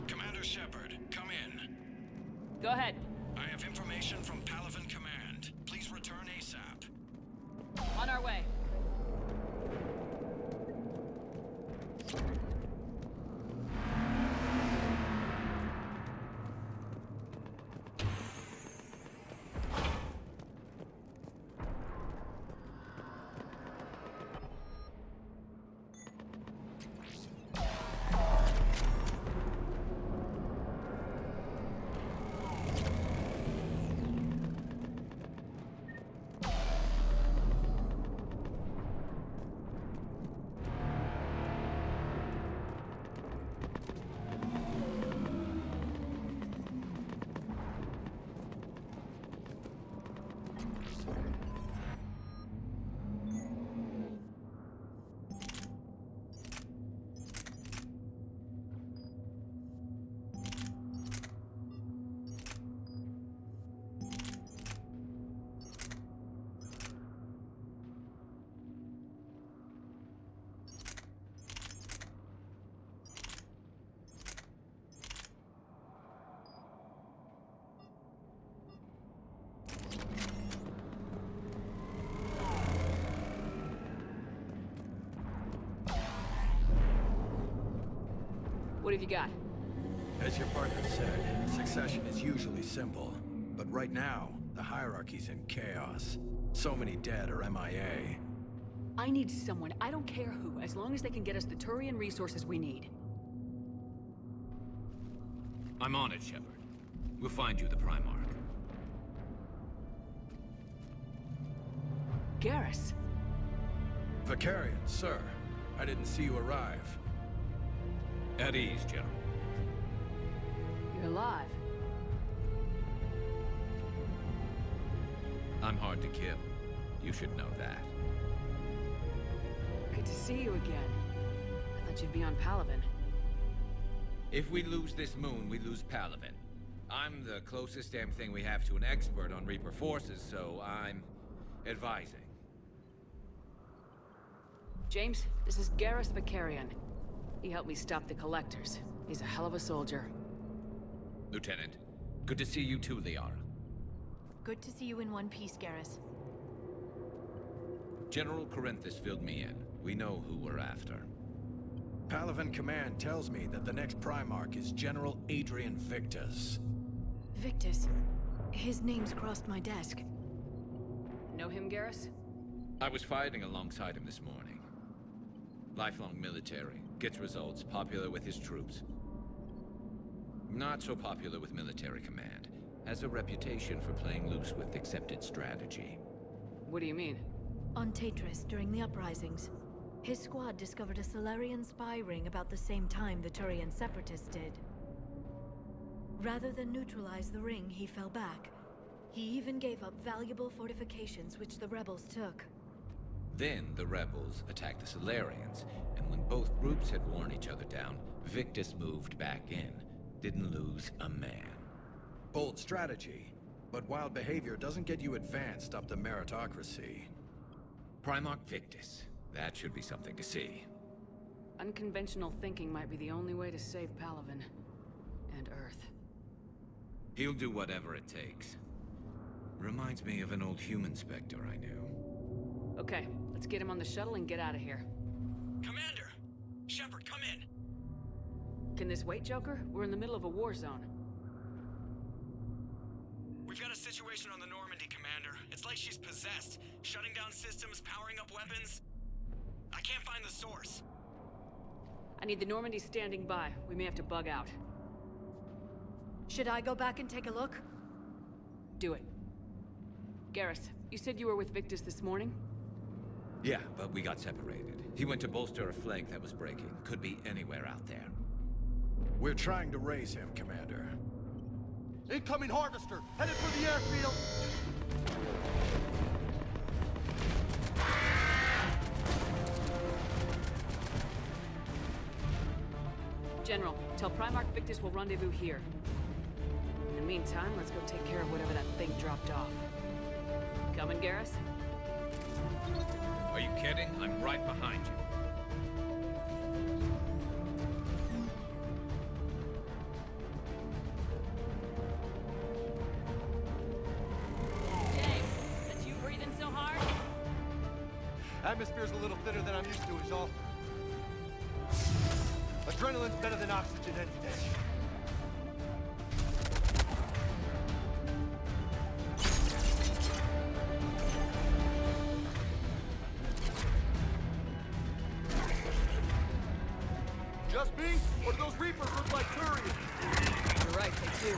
Commander Shepard, come in. Go ahead. I have information from Palaven Command. Please return ASAP. On our way. What have you got? As your partner said, succession is usually simple. But right now, the hierarchy's in chaos. So many dead or MIA. I need someone, I don't care who, as long as they can get us the Turian resources we need. I'm on it, Shepard. We'll find you the Primarch. Garrus. Vicarian, sir. I didn't see you arrive. At ease, General. You're alive. I'm hard to kill. You should know that. Good to see you again. I thought you'd be on Palaven. If we lose this moon, we lose Palaven. I'm the closest damn thing we have to an expert on Reaper forces, so I'm advising. James, this is Garrus Vicarian. He helped me stop the Collectors. He's a hell of a soldier. Lieutenant, good to see you too, Liara. Good to see you in one piece, Garrus. General Corinthus filled me in. We know who we're after. Palaven Command tells me that the next Primarch is General Adrian Victus. Victus? His name's crossed my desk. Know him, Garrus? I was fighting alongside him this morning. Lifelong military, gets results, popular with his troops. Not so popular with military command. Has a reputation for playing loose with accepted strategy. What do you mean? On Tatris, during the uprisings, his squad discovered a Solarian spy ring about the same time the Turian Separatists did. Rather than neutralize the ring, he fell back. He even gave up valuable fortifications which the rebels took. Then the rebels attacked the Solarians, and when both groups had worn each other down, Victus moved back in. Didn't lose a man. Bold strategy, but wild behavior doesn't get you advanced up the meritocracy. Primarch Victus. That should be something to see. Unconventional thinking might be the only way to save Palaven. And Earth. He'll do whatever it takes. Reminds me of an old human Spectre I knew. Okay, let's get him on the shuttle and get out of here. Commander! Shepard, come in! Can this wait, Joker? We're in the middle of a war zone. We've got a situation on the Normandy, Commander. It's like she's possessed. Shutting down systems, powering up weapons. I can't find the source. I need the Normandy standing by. We may have to bug out. Should I go back and take a look? Do it. Garrus, you said you were with Victus this morning? Yeah, but we got separated. He went to bolster a flank that was breaking. Could be anywhere out there. We're trying to raise him, Commander. Incoming Harvester! Headed for the airfield! General, tell Primarch Victus we'll rendezvous here. In the meantime, let's go take care of whatever that thing dropped off. Coming, Garrus? Are you kidding? I'm right behind you. Atmosphere's a little thinner than I'm used to, is all. Adrenaline's better than oxygen any day. Just me? Or do those Reapers look like Turians? You're right, they do.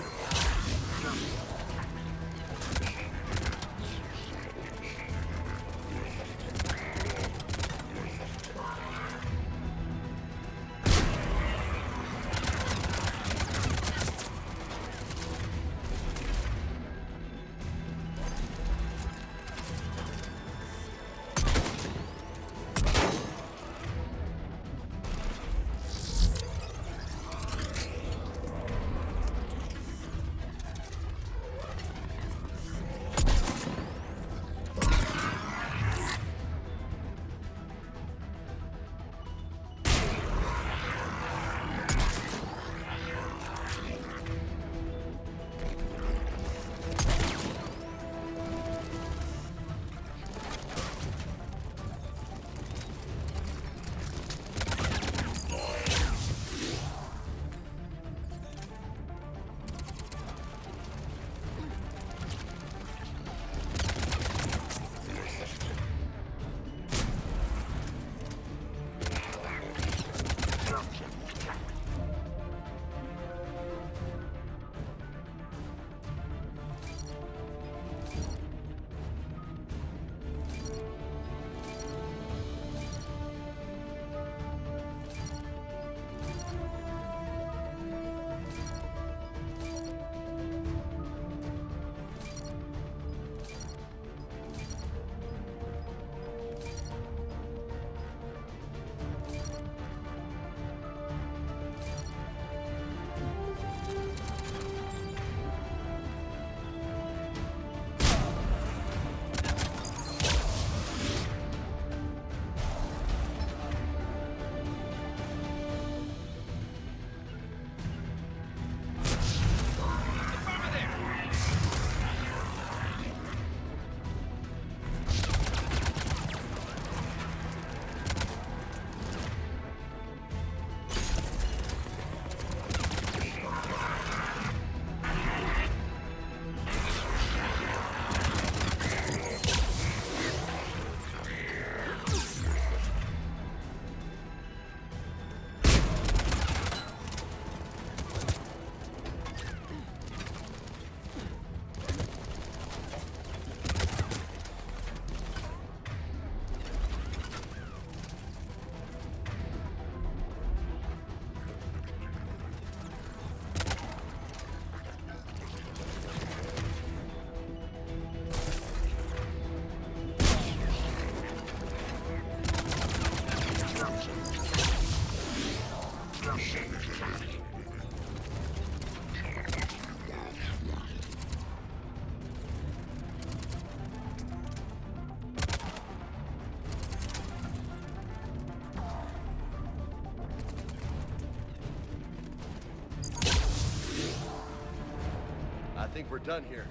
think we're done here.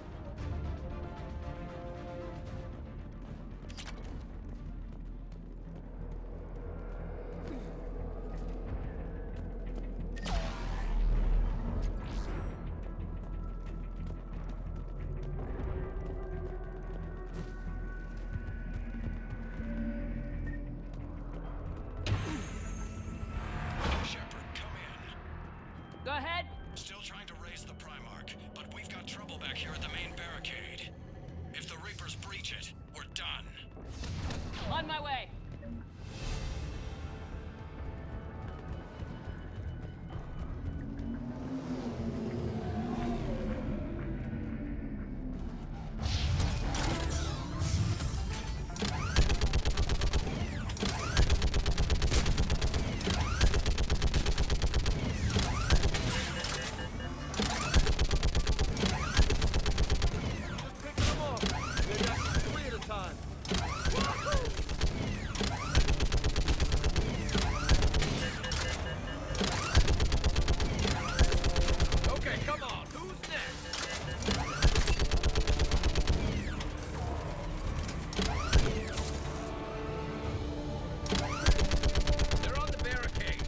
Shepard, come in. Go ahead. Still trying to raise the Primarch, but we've got trouble back here at the main barricade. If the Reapers breach it, we're done. On my way. Okay, come on. Who's next? They're on the barricade.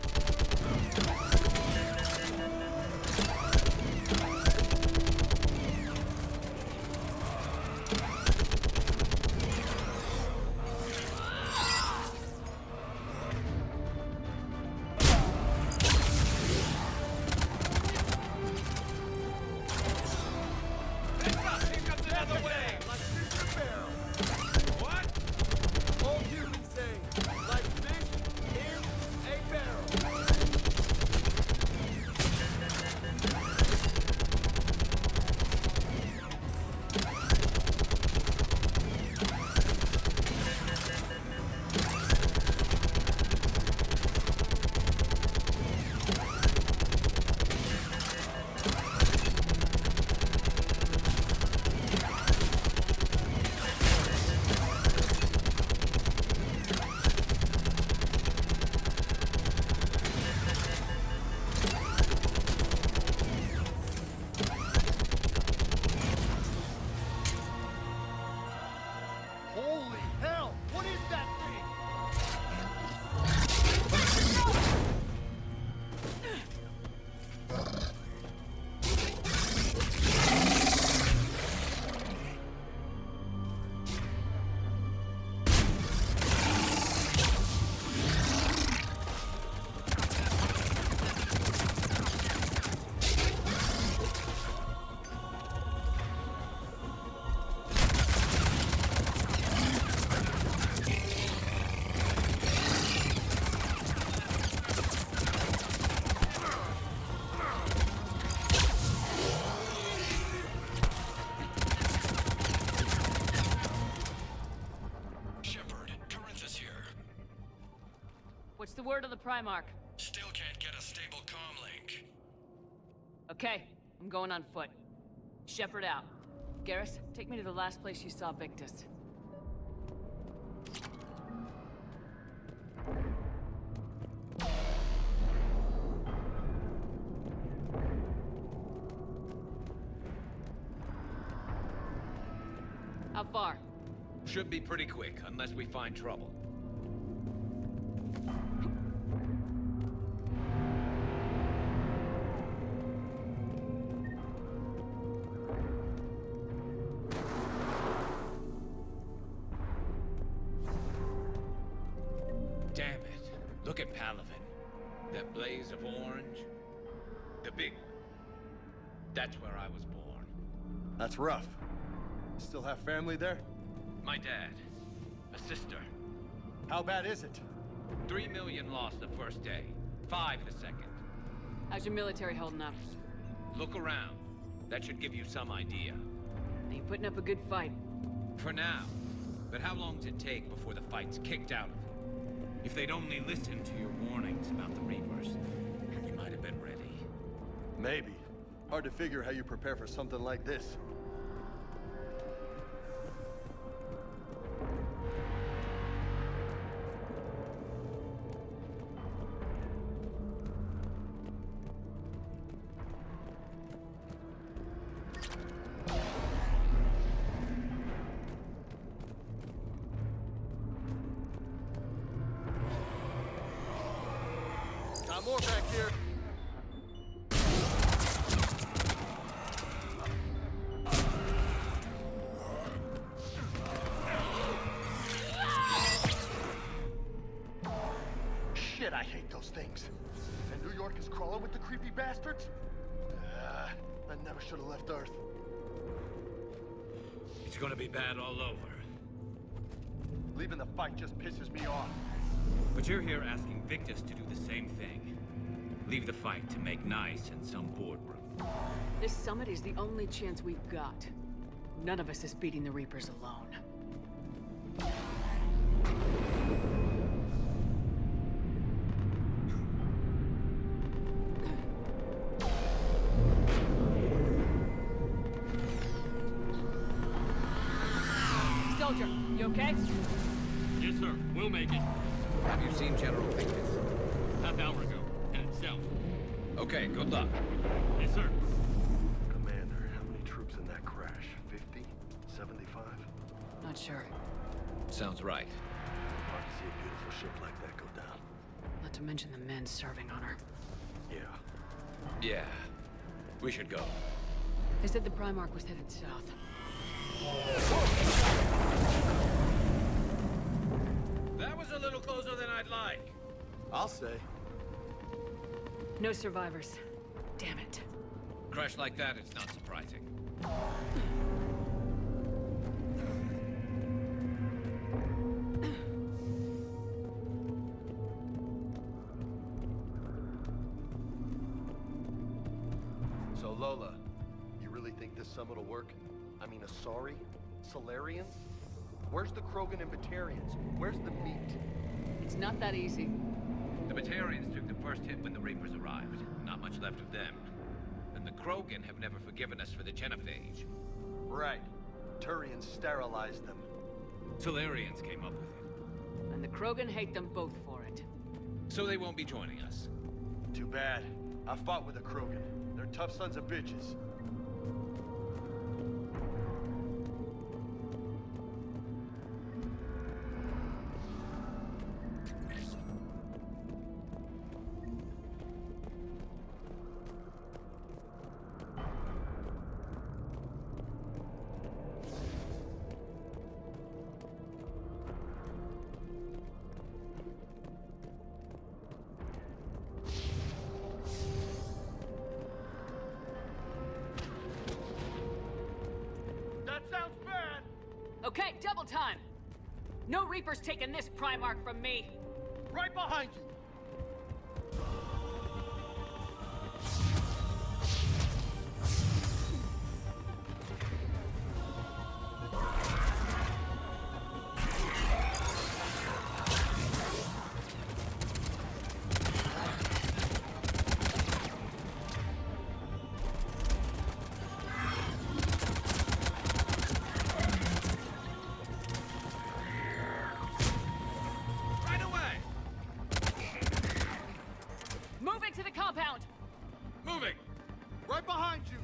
Heads up! Here comes another wave! Like fish in a barrel. What? All humans say, like fish in a barrel. Holy hell! What is that thing? Shepard, Corinthus here. What's the word on the Primarch? Still can't get a stable comm link. Okay, I'm going on foot. Shepard out. Garrus, take me to the last place you saw Victus. How far? Should be pretty quick, unless we find trouble. Damn it. Look at Palaven. That blaze of orange. The big one. That's where I was born. That's rough. Still have family there? My dad. A sister. How bad is it? 3 million lost the first day. 5 the second. How's your military holding up? Look around. That should give you some idea. Are you putting up a good fight? For now. But how long does it take before the fight's kicked out of you? If they'd only listened to your warnings about the Reapers, you might have been ready. Maybe. Hard to figure how you prepare for something like this. more back here. Shit, I hate those things. And New York is crawling with the creepy bastards? I never should have left Earth. It's gonna be bad all over. Leaving the fight just pisses me off. But you're here asking Victus to do the same thing. Leave the fight to make nice in some boardroom. This summit is the only chance we've got. None of us is beating the Reapers alone. Soldier, you okay? Yes, sir. We'll make it. Have you seen General Victus? Half hour ago. Headed south. Okay, good luck. Yes, sir. Commander, how many troops in that crash? 50? 75? Not sure. Sounds right. Hard to see a beautiful ship like that go down. Not to mention the men serving on her. Yeah. Yeah. We should go. They said the Primarch was headed south. That was a little closer than I'd like. I'll say. No survivors. Damn it. Crash like that, it's not surprising. So Lola, you really think this summit will work? I mean, Asari? Solarians? Where's the Krogan and Batarians? Where's the meat? It's not that easy. The Batarians took the first hit when the Reapers arrived. Not much left of them. And the Krogan have never forgiven us for the genophage. Right. Turians sterilized them. Solarians came up with it. And the Krogan hate them both for it. So they won't be joining us. Too bad. I fought with the Krogan. They're tough sons of bitches. Okay, double time! No Reaper's taking this Primarch from me! Right behind you! To the compound! Moving! Right behind you!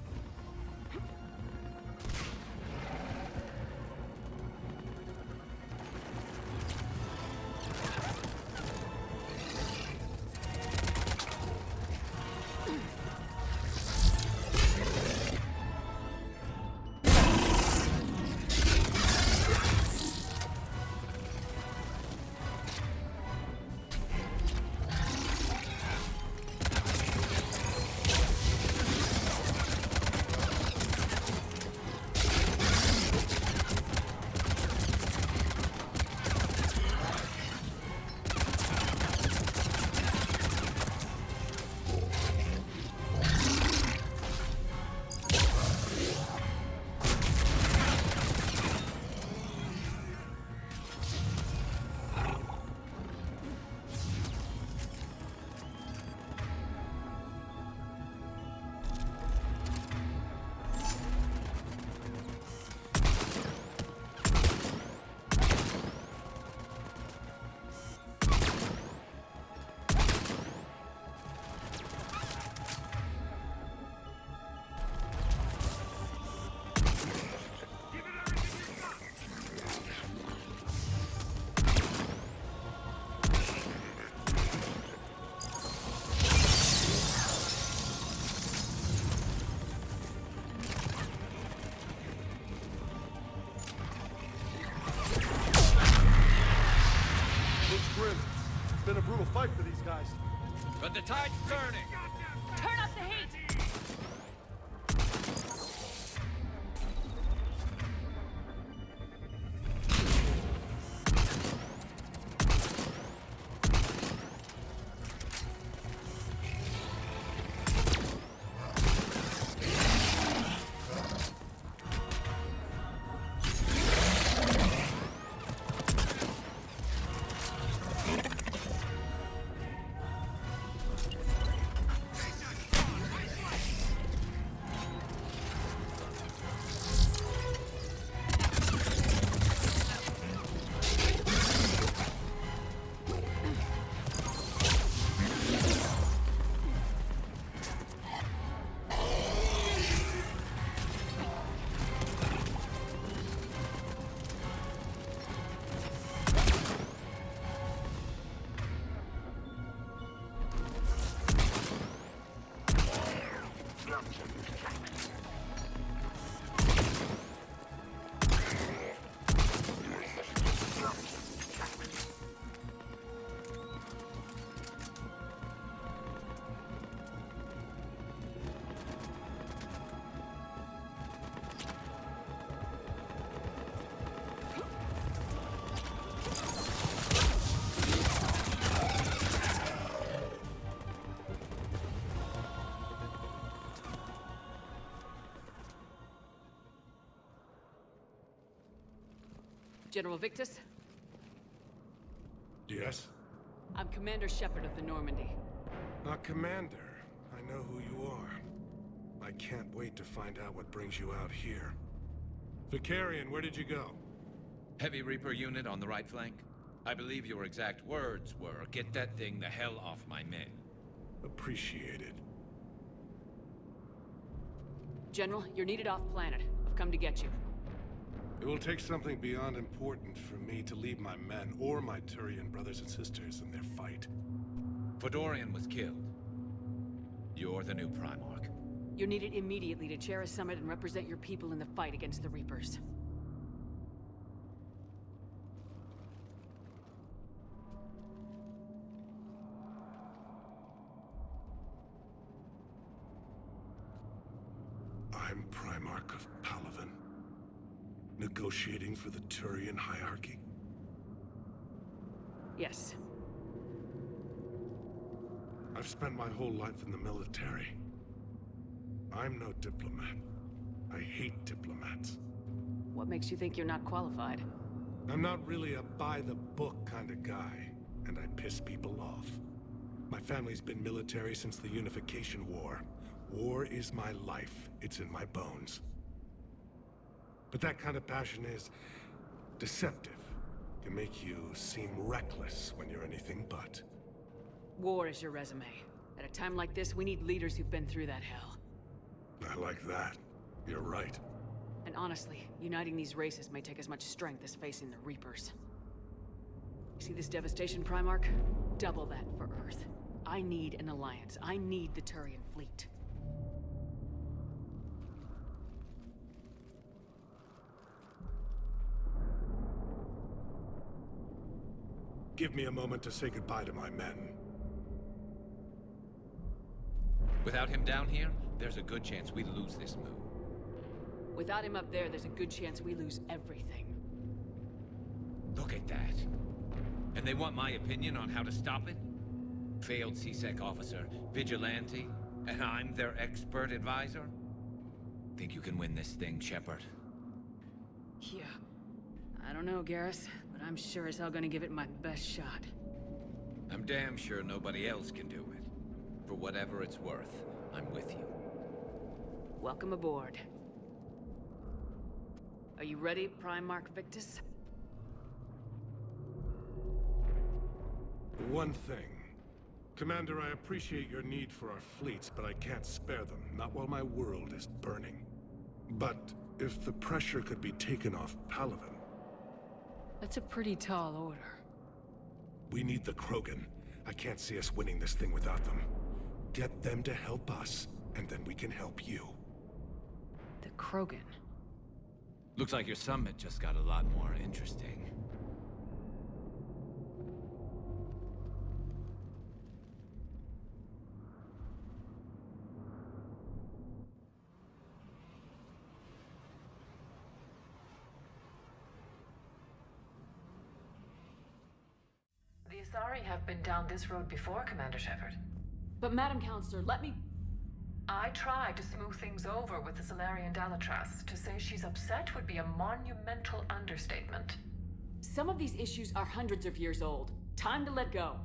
But the tide's turning! Turn up the heat! General Victus? Yes? I'm Commander Shepard of the Normandy. Commander, I know who you are. I can't wait to find out what brings you out here. Vicarian, where did you go? Heavy Reaper unit on the right flank. I believe your exact words were, "Get that thing the hell off my men." Appreciated. General, you're needed off-planet. I've come to get you. It will take something beyond important for me to leave my men or my Turian brothers and sisters in their fight. Fodorian was killed. You're the new Primarch. You're needed immediately to chair a summit and represent your people in the fight against the Reapers. I'm Primarch of Palaven. Negotiating for the Turian hierarchy? Yes. I've spent my whole life in the military. I'm no diplomat. I hate diplomats. What makes you think you're not qualified? I'm not really a by-the-book kind of guy, and I piss people off. My family's been military since the Unification War. War is my life. It's in my bones. But that kind of passion is deceptive. Can make you seem reckless when you're anything but. War is your resume. At a time like this, we need leaders who've been through that hell. I like that. You're right. And honestly, uniting these races may take as much strength as facing the Reapers. See this devastation, Primarch? Double that for Earth. I need an alliance. I need the Turian fleet. Give me a moment to say goodbye to my men. Without him down here, there's a good chance we lose this move. Without him up there, there's a good chance we lose everything. Look at that. And they want my opinion on how to stop it? Failed C-Sec officer, vigilante, and I'm their expert advisor? Think you can win this thing, Shepard? Yeah. I don't know, Garrus, but I'm sure as hell gonna give it my best shot. I'm damn sure nobody else can do it. For whatever it's worth, I'm with you. Welcome aboard. Are you ready, Primarch Victus? One thing. Commander, I appreciate your need for our fleets, but I can't spare them, not while my world is burning. But if the pressure could be taken off Palaven... That's a pretty tall order. We need the Krogan. I can't see us winning this thing without them. Get them to help us, and then we can help you. The Krogan? Looks like your summit just got a lot more interesting. Asari have been down this road before, Commander Shepard. But Madam Counselor, let me... I tried to smooth things over with the Solarian Dalatras. To say she's upset would be a monumental understatement. Some of these issues are hundreds of years old. Time to let go.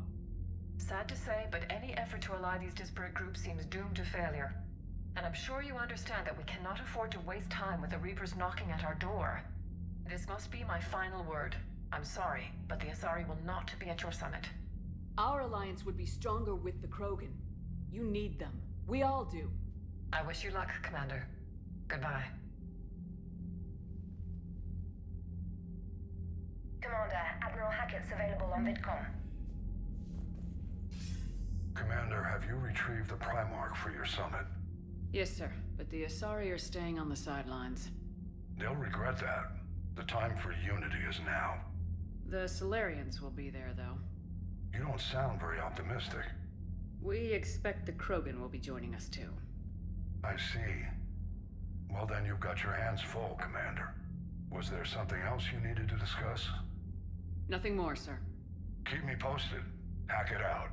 Sad to say, but any effort to ally these disparate groups seems doomed to failure. And I'm sure you understand that we cannot afford to waste time with the Reapers knocking at our door. This must be my final word. I'm sorry, but the Asari will not be at your summit. Our alliance would be stronger with the Krogan. You need them. We all do. I wish you luck, Commander. Goodbye. Commander, Admiral Hackett's available on VidCom. Commander, have you retrieved the Primarch for your summit? Yes, sir. But the Asari are staying on the sidelines. They'll regret that. The time for unity is now. The Solarians will be there, though. You don't sound very optimistic. We expect the Krogan will be joining us, too. I see. Well, then you've got your hands full, Commander. Was there something else you needed to discuss? Nothing more, sir. Keep me posted. Hackett out.